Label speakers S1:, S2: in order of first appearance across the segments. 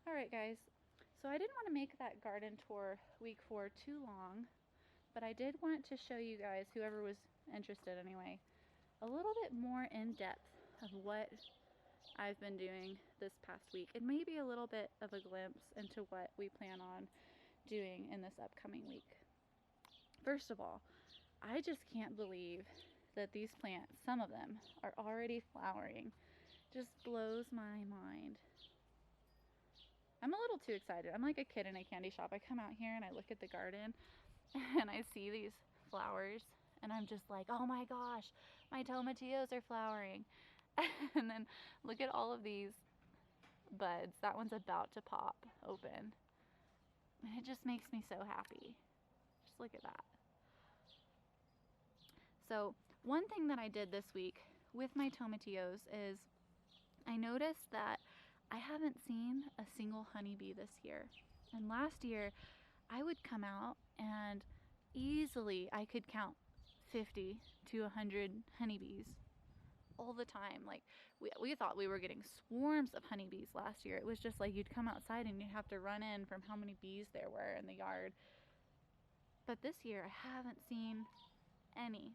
S1: Alright guys, so I didn't want to make that garden tour week 4 too long, but I did want to show you guys, whoever was interested anyway, a little bit more in depth of what I've been doing this past week, and maybe a little bit of a glimpse into what we plan on doing in this upcoming week. First of all, I just can't believe that these plants, some of them, are already flowering. Just blows my mind. I'm a little too excited. I'm like a kid in a candy shop. I come out here and I look at the garden and I see these flowers and I'm just like, oh my gosh, my tomatillos are flowering. And then look at all of these buds. That one's about to pop open. And it just makes me so happy. Just look at that. So one thing that I did this week with my tomatillos is I noticed that I haven't seen a single honeybee this year. And last year I would come out and easily I could count 50 to 100 honeybees all the time. Like we thought we were getting swarms of honeybees last year. It was just like you'd come outside and you'd have to run in from how many bees there were in the yard. But this year I haven't seen any.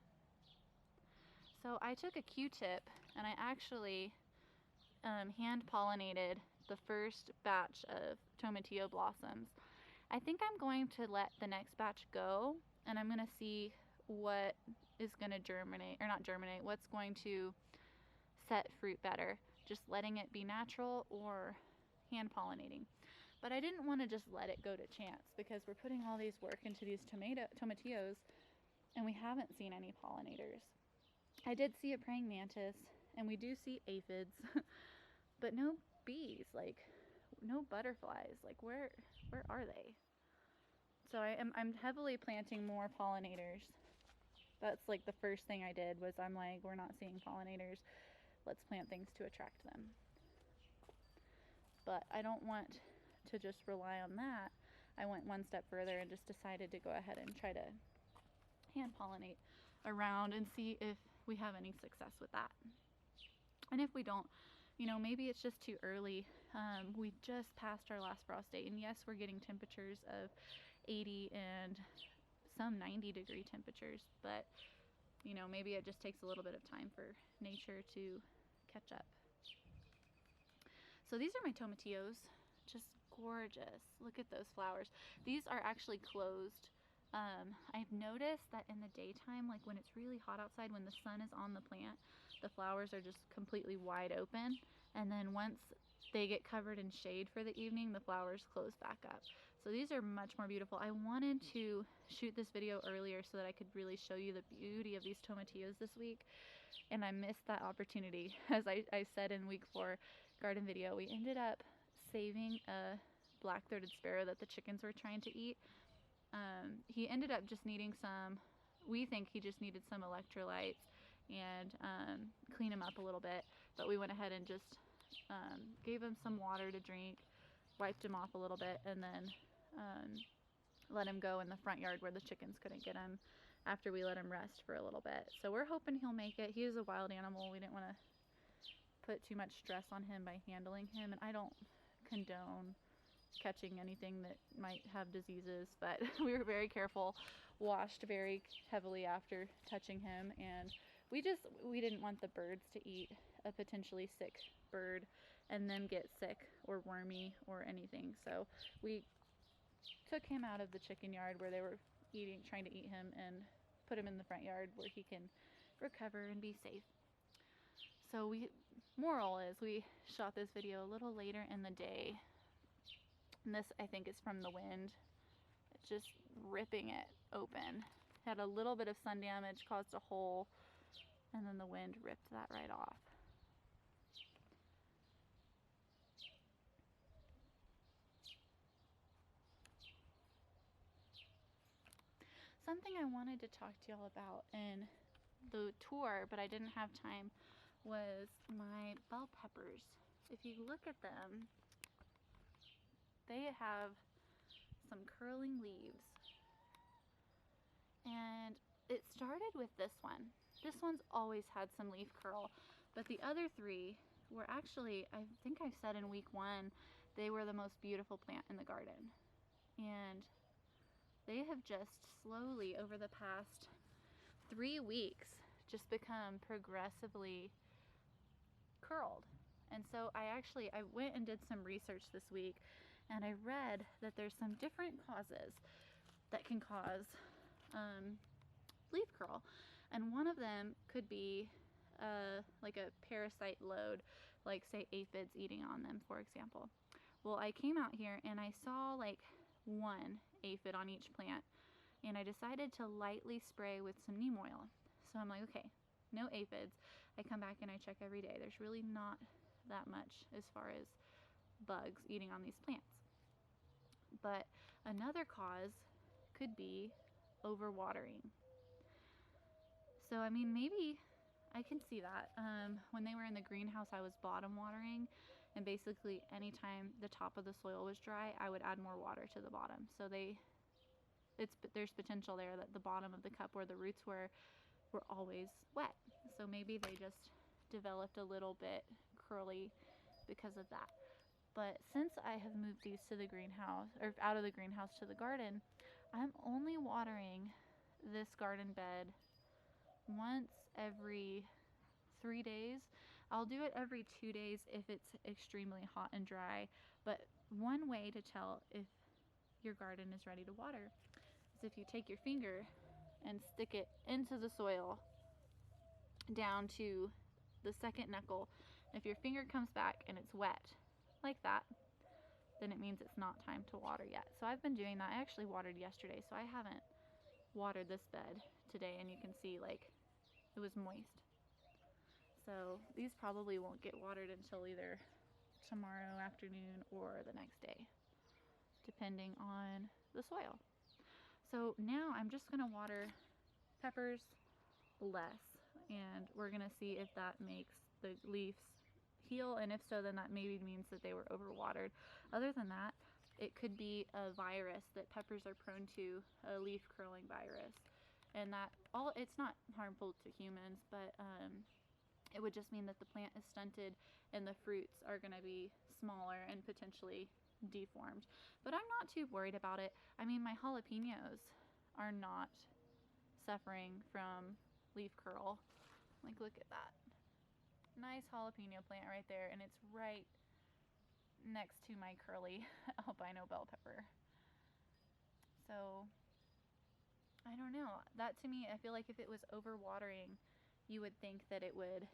S1: So I took a Q-tip and I actually hand pollinated the first batch of tomatillo blossoms. I think I'm going to let the next batch go and I'm going to see what is going to germinate, or not germinate, what's going to set fruit better, just letting it be natural or hand pollinating. But I didn't want to just let it go to chance because we're putting all these work into these tomatillos and we haven't seen any pollinators. I did see a praying mantis and we do see aphids, but no bees, like no butterflies. Like where are they? So I'm heavily planting more pollinators. That's like the first thing I did was I'm like, we're not seeing pollinators. Let's plant things to attract them. But I don't want to just rely on that. I went one step further and just decided to go ahead and try to hand pollinate around and see if we have any success with that. And if we don't, you know, maybe it's just too early. We just passed our last frost date, and yes, we're getting temperatures of 80 and some 90-degree temperatures, but you know, maybe it just takes a little bit of time for nature to catch up. So these are my tomatillos, just gorgeous. Look at those flowers. These are actually closed. I've noticed that in the daytime, like when it's really hot outside, when the sun is on the plant, the flowers are just completely wide open. And then once they get covered in shade for the evening, the flowers close back up. So these are much more beautiful. I wanted to shoot this video earlier so that I could really show you the beauty of these tomatillos this week. And I missed that opportunity. As I said in week 4 garden video, we ended up saving a black-throated sparrow that the chickens were trying to eat. He ended up just needing some, we think he just needed some electrolytes and clean him up a little bit, but we went ahead and just gave him some water to drink, wiped him off a little bit, and then let him go in the front yard where the chickens couldn't get him after we let him rest for a little bit. So we're hoping he'll make it. He is a wild animal. We didn't want to put too much stress on him by handling him, and I don't condone catching anything that might have diseases, but we were very careful, washed very heavily after touching him, and we didn't want the birds to eat a potentially sick bird and then get sick or wormy or anything. So we took him out of the chicken yard where they were trying to eat him, and put him in the front yard where he can recover and be safe. So moral is we shot this video a little later in the day. And this, I think, is from the wind. It's just ripping it open. Had a little bit of sun damage, caused a hole, and then the wind ripped that right off. Something I wanted to talk to y'all about in the tour, but I didn't have time, was my bell peppers. If you look at them, they have some curling leaves, and it started with this one. This one's always had some leaf curl, but the other 3 were actually, I think I said in week 1 they were the most beautiful plant in the garden. And they have just slowly, over the past 3 weeks, just become progressively curled. And so I went and did some research this week, and I read that there's some different causes that can cause leaf curl. And one of them could be like a parasite load, like say aphids eating on them, for example. Well, I came out here and I saw like one aphid on each plant, and I decided to lightly spray with some neem oil. So I'm like, okay, no aphids. I come back and I check every day. There's really not that much as far as bugs eating on these plants. But another cause could be overwatering. So, I mean, maybe I can see that. When they were in the greenhouse, I was bottom watering, and basically anytime the top of the soil was dry, I would add more water to the bottom. So there's potential there that the bottom of the cup where the roots were always wet. So maybe they just developed a little bit curly because of that. But since I have moved these to the greenhouse, or out of the greenhouse to the garden, I'm only watering this garden bed once every 3 days. I'll do it every 2 days if it's extremely hot and dry. But one way to tell if your garden is ready to water is if you take your finger and stick it into the soil down to the second knuckle. If your finger comes back and it's wet like that, then it means it's not time to water yet. So I've been doing that. I actually watered yesterday, so I haven't watered this bed today, and you can see like it was moist. So these probably won't get watered until either tomorrow afternoon or the next day, depending on the soil. So now I'm just gonna water peppers less, and we're gonna see if that makes the leaves heal, and if so, then that maybe means that they were overwatered. Other than that, it could be a virus that peppers are prone to, a leaf curling virus, and it's not harmful to humans, but it would just mean that the plant is stunted and the fruits are going to be smaller and potentially deformed. But I'm not too worried about it. I mean, my jalapenos are not suffering from leaf curl. Like, look at that. Nice jalapeno plant right there, and it's right next to my curly albino bell pepper. So, I don't know. That to me, I feel like if it was overwatering, you would think that it would,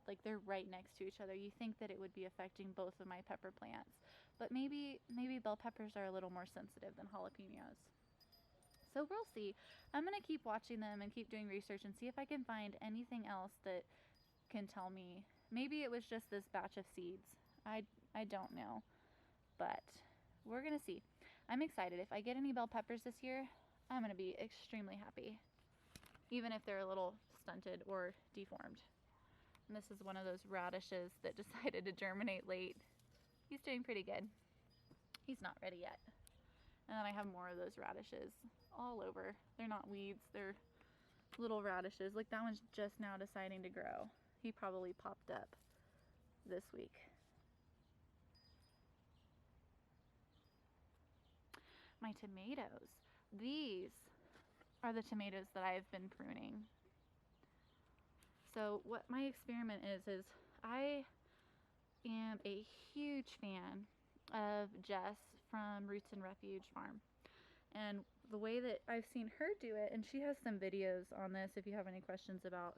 S1: like they're right next to each other, you think that it would be affecting both of my pepper plants. But maybe bell peppers are a little more sensitive than jalapenos. So we'll see. I'm going to keep watching them and keep doing research and see if I can find anything else that can tell me. Maybe it was just this batch of seeds. I don't know. But we're going to see. I'm excited. If I get any bell peppers this year, I'm going to be extremely happy, even if they're a little stunted or deformed. And this is one of those radishes that decided to germinate late. He's doing pretty good. He's not ready yet. And then I have more of those radishes all over. They're not weeds, they're little radishes. Like that one's just now deciding to grow. He probably popped up this week. My tomatoes. These are the tomatoes that I've been pruning. So what my experiment is I am a huge fan of Jess from Roots and Refuge Farm. And the way that I've seen her do it, and she has some videos on this if you have any questions about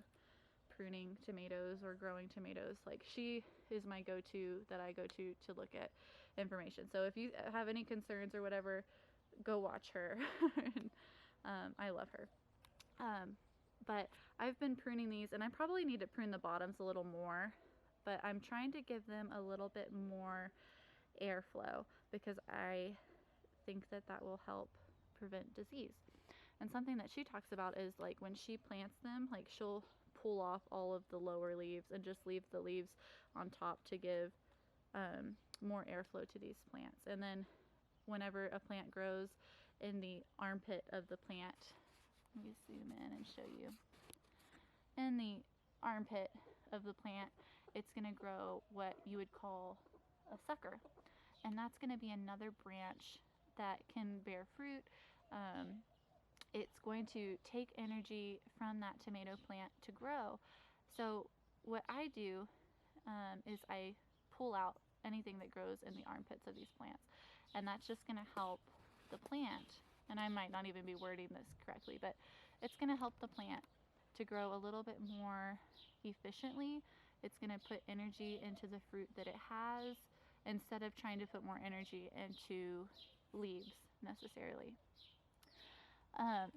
S1: pruning tomatoes or growing tomatoes, like she is my go-to that I go to look at information. So if you have any concerns or whatever, go watch her. I love her. But I've been pruning these, and I probably need to prune the bottoms a little more, but I'm trying to give them a little bit more airflow because I think that will help prevent disease. And something that she talks about is like when she plants them, like she'll pull off all of the lower leaves and just leave the leaves on top to give more airflow to these plants. And then whenever a plant grows in the armpit of the plant, let me zoom in and show you. In the armpit of the plant, it's going to grow what you would call a sucker. And that's going to be another branch that can bear fruit. It's going to take energy from that tomato plant to grow. So what I do is I pull out anything that grows in the armpits of these plants. And that's just going to help the plant, and I might not even be wording this correctly, but it's going to help the plant to grow a little bit more efficiently. It's going to put energy into the fruit that it has instead of trying to put more energy into leaves necessarily.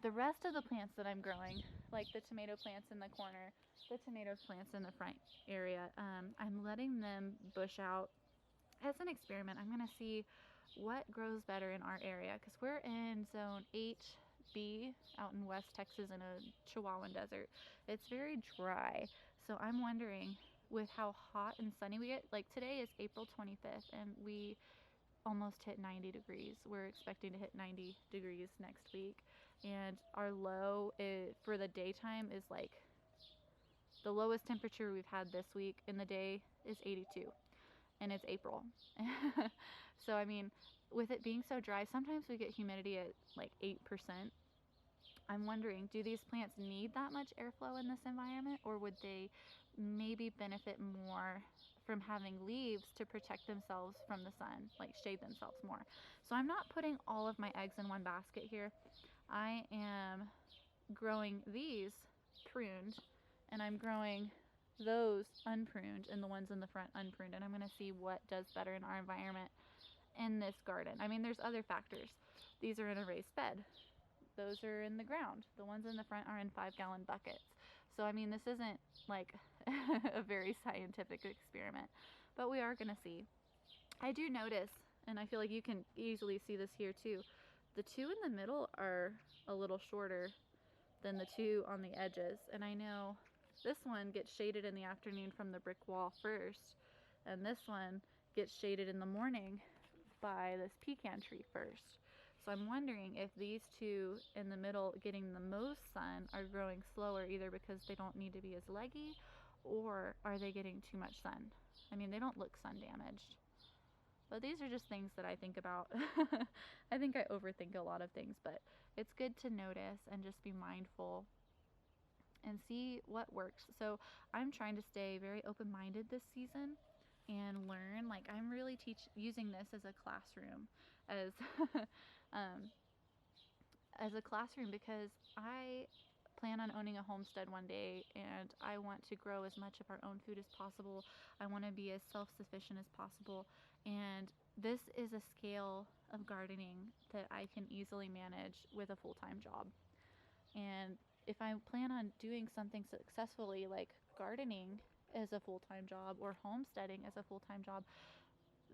S1: The rest of the plants that I'm growing, like the tomato plants in the corner, the tomato plants in the front area, I'm letting them bush out as an experiment. I'm going to see what grows better in our area, because we're in zone 8B out in West Texas in a Chihuahuan desert. It's very dry, so I'm wondering, with how hot and sunny we get, like today is April 25th and we almost hit 90 degrees. We're expecting to hit 90 degrees next week, and our low for the daytime is like, the lowest temperature we've had this week in the day is 82, and it's April. So I mean, with it being so dry, sometimes we get humidity at like 8%. I'm wondering, do these plants need that much airflow in this environment, or would they maybe benefit more from having leaves to protect themselves from the sun, like shade themselves more? So I'm not putting all of my eggs in one basket here. I am growing these pruned, and I'm growing those unpruned, and the ones in the front unpruned, and I'm going to see what does better in our environment in this garden. I mean, there's other factors. These are in a raised bed. Those are in the ground. The ones in the front are in 5-gallon buckets. So I mean, this isn't like a very scientific experiment, but we are going to see. I do notice, and I feel like you can easily see this here too, the two in the middle are a little shorter than the two on the edges. And I know this one gets shaded in the afternoon from the brick wall first, and this one gets shaded in the morning by this pecan tree first. So I'm wondering if these two in the middle getting the most sun are growing slower, either because they don't need to be as leggy, or are they getting too much sun? I mean, they don't look sun damaged. But these are just things that I think about. I think I overthink a lot of things, but it's good to notice and just be mindful and see what works. So I'm trying to stay very open-minded this season and learn. Like, I'm really using this as a classroom, as as a classroom, because I plan on owning a homestead one day, and I want to grow as much of our own food as possible. I want to be as self-sufficient as possible, and this is a scale of gardening that I can easily manage with a full-time job. And if I plan on doing something successfully, like gardening as a full-time job or homesteading as a full-time job,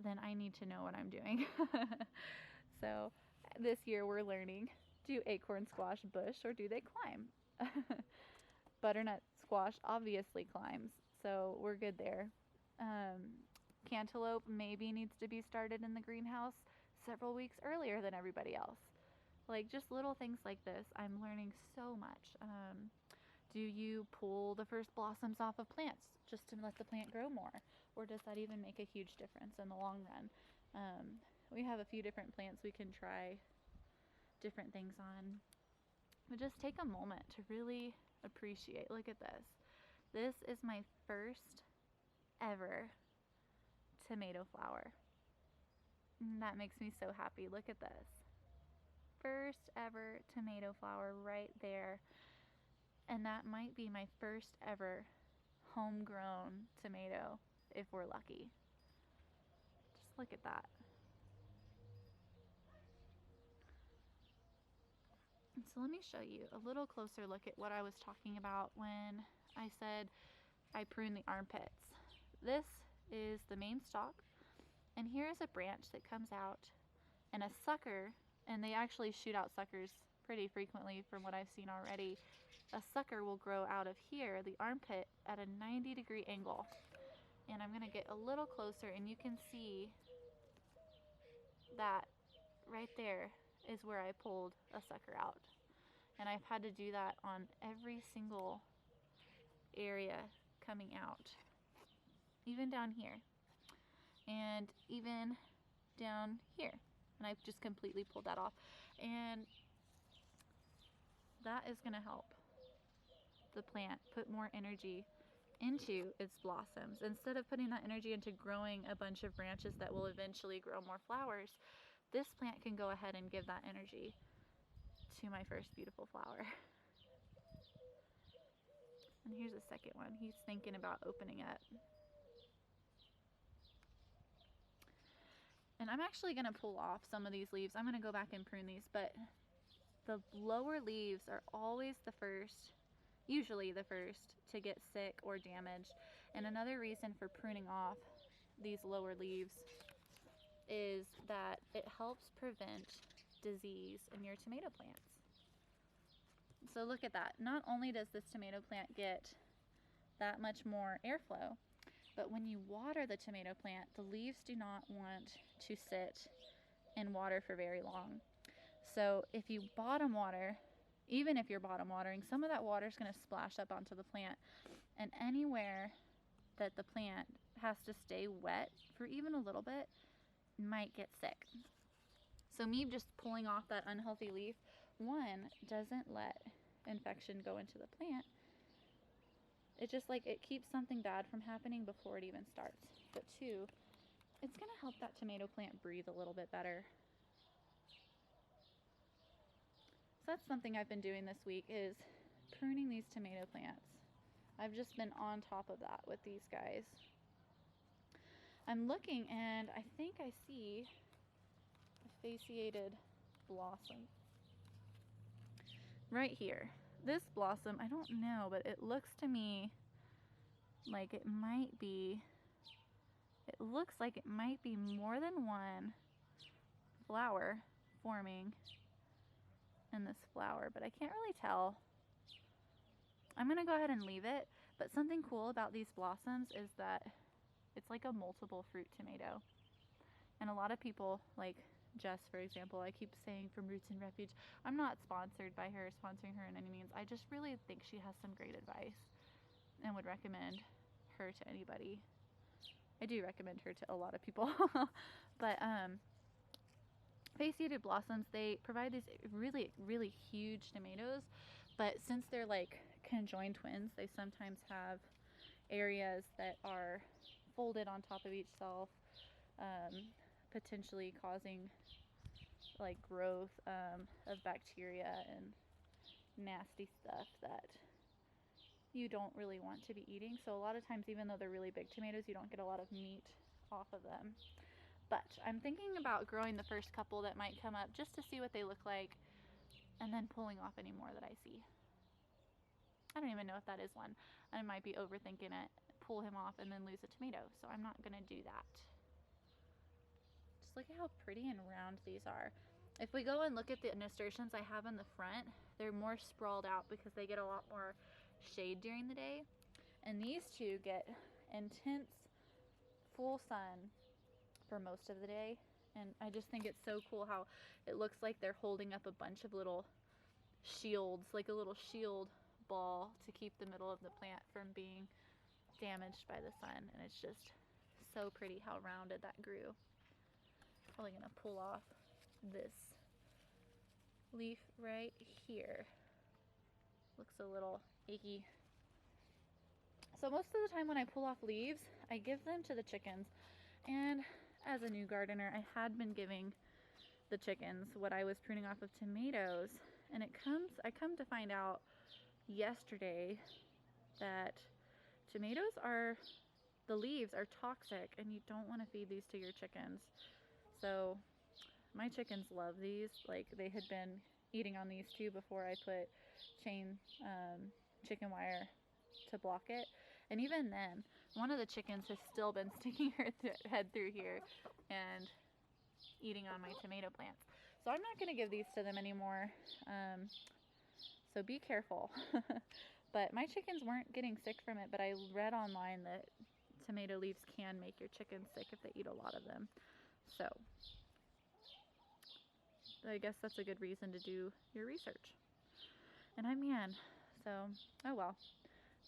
S1: then I need to know what I'm doing. So this year we're learning, do acorn squash bush or do they climb? Butternut squash obviously climbs, so we're good there. Cantaloupe maybe needs to be started in the greenhouse several weeks earlier than everybody else. Like, just little things like this, I'm learning so much. Do you pull the first blossoms off of plants just to let the plant grow more? Or does that even make a huge difference in the long run? We have a few different plants we can try different things on. But just take a moment to really appreciate. Look at this. This is my first ever tomato flower. And that makes me so happy. Look at this. First ever tomato flower right there. And that might be my first ever homegrown tomato, if we're lucky. Just look at that. And so let me show you a little closer look at what I was talking about when I said I prune the armpits. This is the main stalk, and here is a branch that comes out, and a sucker, and they actually shoot out suckers pretty frequently from what I've seen already. A sucker will grow out of here, the armpit, at a 90-degree angle. And I'm going to get a little closer, and you can see that right there is where I pulled a sucker out. And I've had to do that on every single area coming out, even down here. And and even down here. And I've just completely pulled that off. And that is going to help the plant put more energy into its blossoms. Instead of putting that energy into growing a bunch of branches that will eventually grow more flowers, this plant can go ahead and give that energy to my first beautiful flower. And here's a second one. He's thinking about opening up. And I'm actually going to pull off some of these leaves. I'm going to go back and prune these, but the lower leaves are always the first, usually the first, to get sick or damaged. And another reason for pruning off these lower leaves is that it helps prevent disease in your tomato plants. So look at that. Not only does this tomato plant get that much more airflow, but when you water the tomato plant, the leaves do not want to sit in water for very long. So if you bottom water, even if you're bottom watering, some of that water is going to splash up onto the plant. And anywhere that the plant has to stay wet for even a little bit might get sick. So me just pulling off that unhealthy leaf, one, doesn't let infection go into the plant. It just it keeps something bad from happening before it even starts. But two, it's going to help that tomato plant breathe a little bit better. So that's something I've been doing this week, is pruning these tomato plants. I've just been on top of that with these guys. I'm looking and I think I see a fasciated blossom right here. This blossom, I don't know, but it looks to me like it might be more than one flower forming in this flower, but I can't really tell. I'm gonna go ahead and leave it, but something cool about these blossoms is that it's like a multiple fruit tomato. And a lot of people, like Jess, for example, I keep saying from Roots and Refuge, I'm not sponsored by her, sponsoring her in any means. I just really think she has some great advice and would recommend her to anybody. I do recommend her to a lot of people. But fasciated blossoms, they provide these really, really huge tomatoes, but since they're like conjoined twins, they sometimes have areas that are folded on top of each self, potentially causing like growth of bacteria and nasty stuff that you don't really want to be eating. So a lot of times, even though they're really big tomatoes, you don't get a lot of meat off of them. But I'm thinking about growing the first couple that might come up just to see what they look like, and then pulling off any more that I see. I don't even know if that is one. I might be overthinking it, pull him off and then lose a tomato, so I'm not gonna do that. Just look at how pretty and round these are. If we go and look at the nasturtiums I have in the front, they're more sprawled out because they get a lot more shade during the day. And these two get intense full sun for most of the day. And I just think it's so cool how it looks like they're holding up a bunch of little shields, like a little shield ball to keep the middle of the plant from being damaged by the sun. And it's just so pretty how rounded that grew. Probably gonna pull off this leaf right here. Looks a little achy. So most of the time when I pull off leaves, I give them to the chickens. And as a new gardener, I had been giving the chickens what I was pruning off of tomatoes. And I come to find out yesterday that the leaves are toxic and you don't want to feed these to your chickens. So my chickens love these. Like, they had been eating on these too before I put chain chicken wire to block it. And even then, one of the chickens has still been sticking her head through here and eating on my tomato plants. So I'm not going to give these to them anymore. So be careful. But my chickens weren't getting sick from it, but I read online that tomato leaves can make your chickens sick if they eat a lot of them. So I guess that's a good reason to do your research. And I'm Yan, so oh well,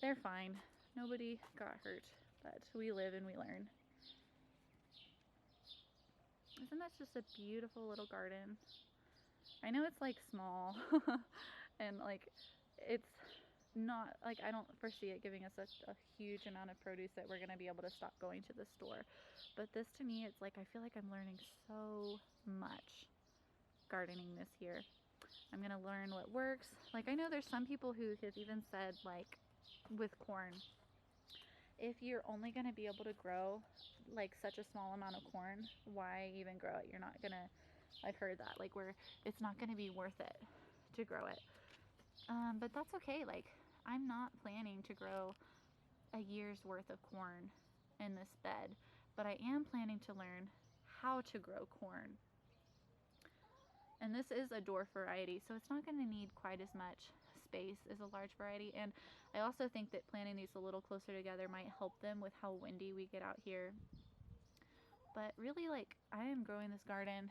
S1: they're fine. Nobody got hurt, but we live and we learn. Isn't that just a beautiful little garden? I know it's like small and like it's not like, I don't foresee it giving us a huge amount of produce that we're going to be able to stop going to the store. But this to me, it's like I feel like I'm learning so much gardening this year. I'm going to learn what works. Like, I know there's some people who have even said, like with corn, if you're only going to be able to grow like such a small amount of corn, why even grow it? You're not going to, I've heard that, like, where it's not going to be worth it to grow it. But that's okay. Like, I'm not planning to grow a year's worth of corn in this bed, but I am planning to learn how to grow corn. And this is a dwarf variety, so it's not going to need quite as much space as a large variety. And I also think that planting these a little closer together might help them with how windy we get out here. But really, like, I am growing this garden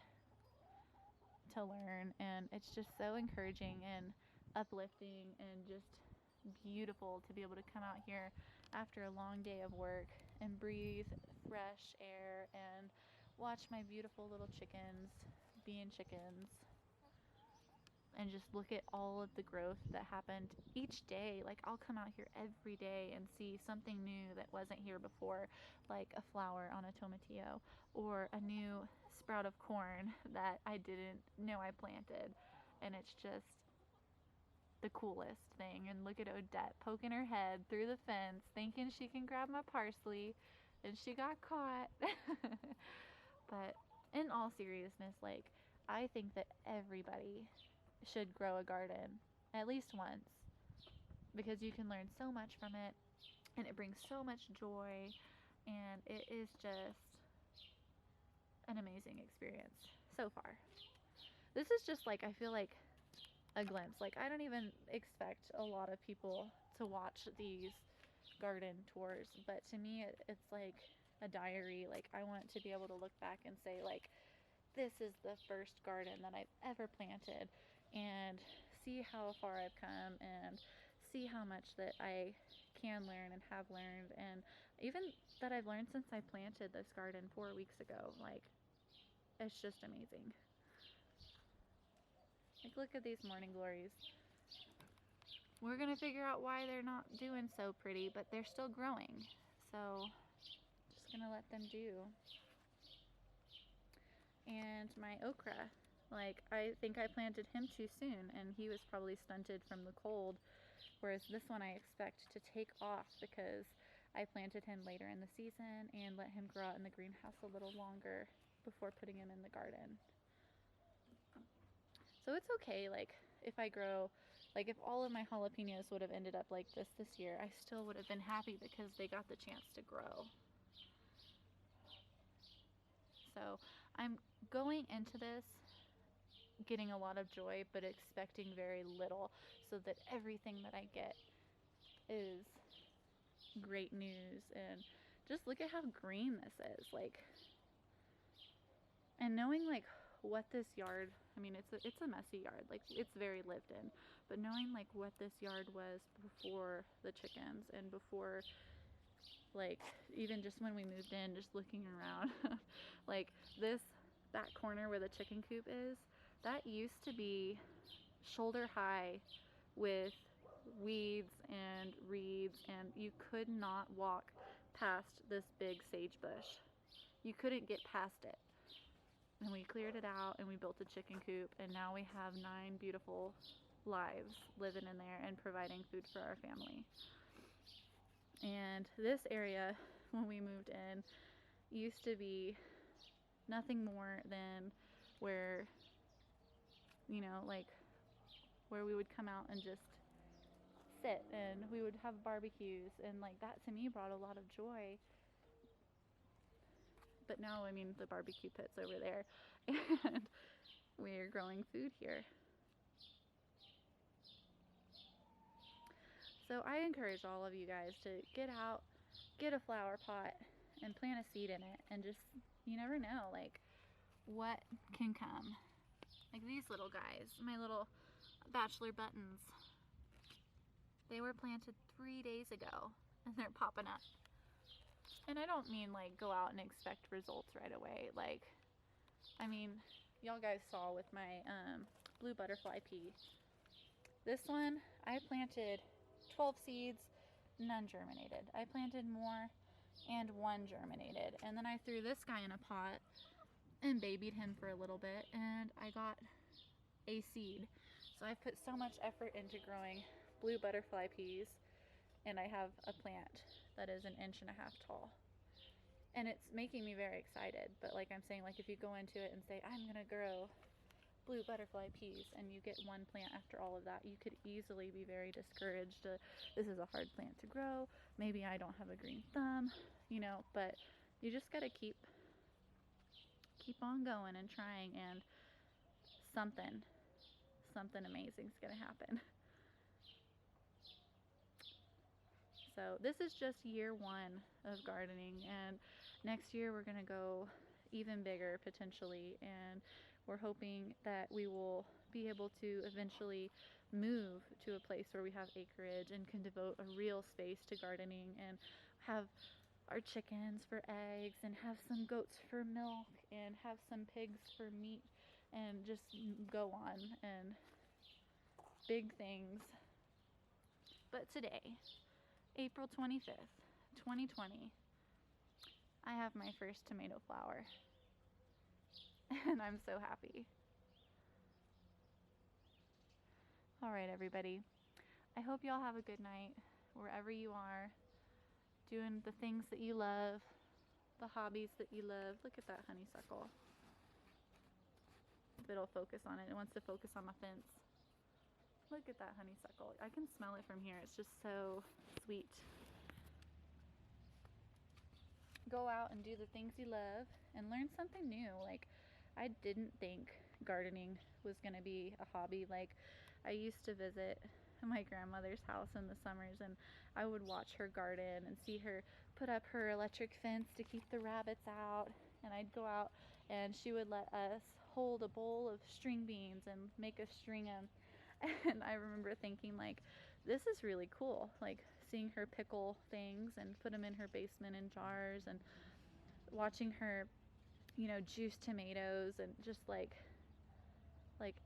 S1: to learn, and it's just so encouraging and uplifting and just beautiful to be able to come out here after a long day of work and breathe fresh air and watch my beautiful little chickens being chickens and just look at all of the growth that happened each day. Like, I'll come out here every day and see something new that wasn't here before, like a flower on a tomatillo or a new sprout of corn that I didn't know I planted. And it's just the coolest thing. And look at Odette poking her head through the fence thinking she can grab my parsley, and she got caught. But in all seriousness, like, I think that everybody should grow a garden at least once, because you can learn so much from it and it brings so much joy, and it is just an amazing experience so far. This is just, like, I feel like a glimpse. Like, I don't even expect a lot of people to watch these garden tours, but to me it's like a diary. Like, I want to be able to look back and say, like, this is the first garden that I've ever planted, and see how far I've come and see how much that I can learn and have learned, and even that I've learned since I planted this garden 4 weeks ago. Like, it's just amazing. Like, look at these morning glories. We're gonna figure out why they're not doing so pretty, but they're still growing, so just gonna let them do. And my okra, like, I think I planted him too soon, and he was probably stunted from the cold, whereas this one I expect to take off because I planted him later in the season and let him grow out in the greenhouse a little longer before putting him in the garden. So it's okay, like, if I grow, like, if all of my jalapenos would have ended up like this year, I still would have been happy because they got the chance to grow. So I'm going into this getting a lot of joy, but expecting very little, so that everything that I get is great news. And just look at how green this is, like, and knowing, like, what this yard, I mean, it's a messy yard, like, it's very lived in, but knowing, like, what this yard was before the chickens and before, like, even just when we moved in, just looking around, like, that corner where the chicken coop is, that used to be shoulder high with weeds and reeds, and you could not walk past this big sage bush. You couldn't get past it. And we cleared it out and we built a chicken coop, and now we have 9 beautiful lives living in there and providing food for our family. And this area, when we moved in, used to be nothing more than where, you know, like, where we would come out and just sit, and we would have barbecues, and, like, that to me brought a lot of joy. But now, I mean, the barbecue pit's over there, and we're growing food here. So I encourage all of you guys to get out, get a flower pot, and plant a seed in it, and just, you never know, like, what can come. Like these little guys, my little bachelor buttons. They were planted 3 days ago, and they're popping up. And I don't mean, like, go out and expect results right away. Like, I mean, y'all guys saw with my blue butterfly pea. This one, I planted 12 seeds, none germinated. I planted more and one germinated. And then I threw this guy in a pot and babied him for a little bit, and I got a seed. So I've put so much effort into growing blue butterfly peas, and I have a plant that is 1.5 inches tall. And it's making me very excited. But like I'm saying, like if you go into it and say, I'm gonna grow blue butterfly peas, and you get one plant after all of that, you could easily be very discouraged. This is a hard plant to grow. Maybe I don't have a green thumb, you know, but you just gotta keep on going and trying, and something amazing is gonna happen. So this is just year 1 of gardening, and next year we're gonna go even bigger potentially, and we're hoping that we will be able to eventually move to a place where we have acreage and can devote a real space to gardening, and have our chickens for eggs, and have some goats for milk, and have some pigs for meat, and just go on, and big things. But today, April 25th, 2020, I have my first tomato flower, and I'm so happy. All right, everybody. I hope y'all have a good night wherever you are, doing the things that you love, the hobbies that you love. Look at that honeysuckle. If it'll focus on it. It wants to focus on my fence. Look at that honeysuckle. I can smell it from here. It's just so sweet. Go out and do the things you love and learn something new. Like, I didn't think gardening was going to be a hobby. Like, I used to visit my grandmother's house in the summers, and I would watch her garden and see her put up her electric fence to keep the rabbits out, and I'd go out and she would let us hold a bowl of string beans and make us string them. And I remember thinking, like, this is really cool, like seeing her pickle things and put them in her basement in jars, and watching her, you know, juice tomatoes, and just like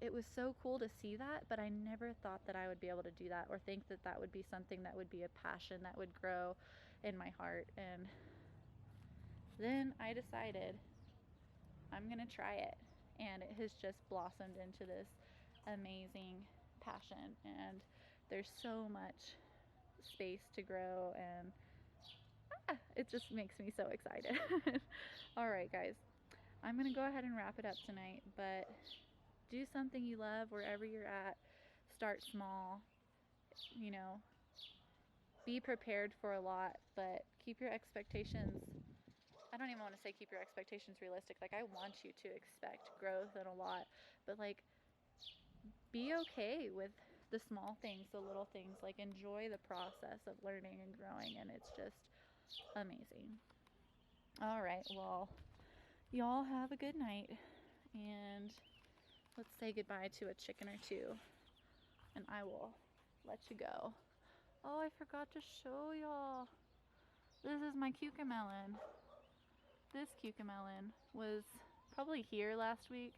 S1: it was so cool to see that. But I never thought that I would be able to do that, or think that that would be something that would be a passion that would grow in my heart. And then I decided I'm gonna try it, and it has just blossomed into this amazing passion, and there's so much space to grow, and it just makes me so excited. All right, guys, I'm gonna go ahead and wrap it up tonight, but do something you love wherever you're at. Start small, you know, be prepared for a lot, but keep your expectations, I don't even want to say keep your expectations realistic. Like, I want you to expect growth and a lot, but like, be okay with the small things, the little things. Like, enjoy the process of learning and growing, and it's just amazing. All right, well, y'all have a good night, and let's say goodbye to a chicken or two, and I will let you go. Oh, I forgot to show y'all. This is my cucamelon. This cucamelon was probably here last week,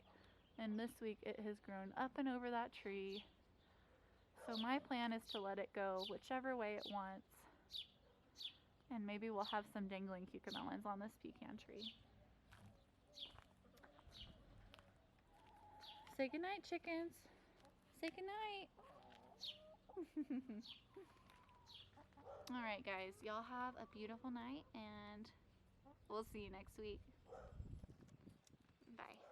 S1: and this week it has grown up and over that tree. So my plan is to let it go whichever way it wants, and maybe we'll have some dangling cucamelons on this pecan tree. Say goodnight, chickens. Say goodnight. All right, guys, y'all have a beautiful night, and we'll see you next week. Bye.